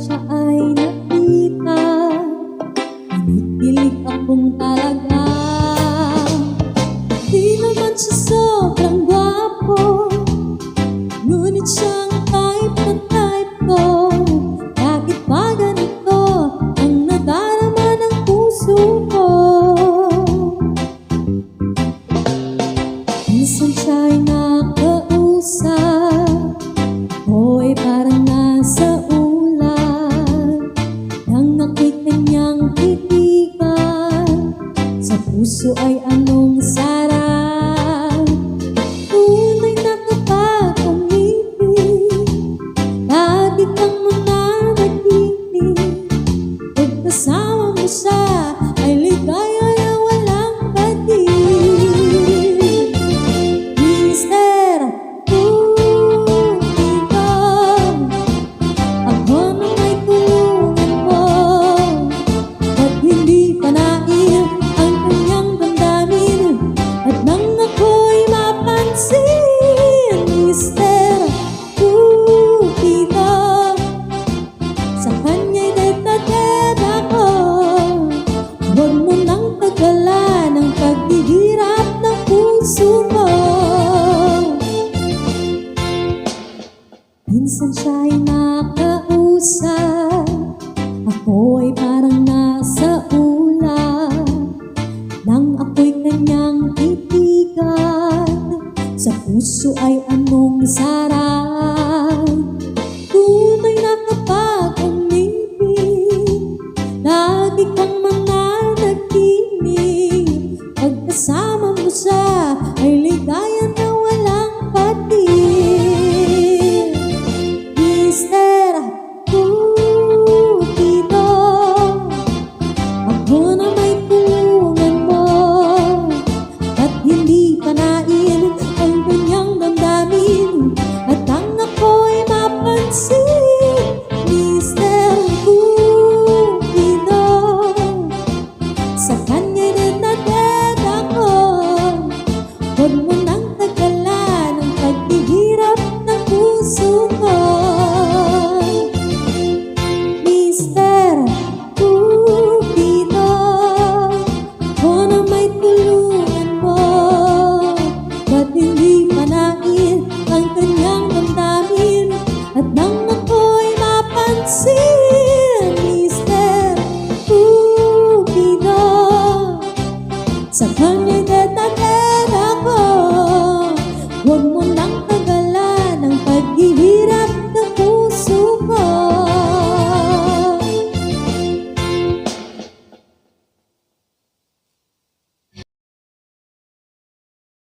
siya ay nakita, kinikilig akong talaga. Di naman siya sobrang gwapo, ngunit siyang type na type ko. Bakit ba ganito ang nadarama ng puso ko? Minsan siya'y nakausap, ako'y parang nasa ulan. Nang ako'y kanyang titigan, sa puso ay anong sarap. Tunay na kapag-umibig, lagi kang mananatiling. Pagkasama mo siya ay ligaya na walang patig. Mister Cupido, ako na may tulungan mo. Ba't hindi panain ang kanyang damdamin? At nang ako'y mapansin, Mister Cupido, sa kanya'y dead ako. Huwag mo nang tagalan ang paghihirap ng puso ko. Minsan siya'y nakausap, ako'y parang nasa ulan. Nang ako'y kanyang titigan, sa puso ay anong sarap. Tunay na kapag-umibig, lagi kang mananatiling. Pagkasama mo siya ay ligaya na walang patig. Mister Cupido, ako na may tulungan mo. Ba't hindi panain ang kanyang damdamin? At ang ako'y mapansin, Mister Cupido, sa kanya'y dead ako. Huwag mo nang tagalan ang paghihirap ng puso ko. Mister Cupido, ako na may tulungan mo. Ba't hindi panain ang kanyang damdamin? At nang ako'y mapansin, Mister Cupido, sa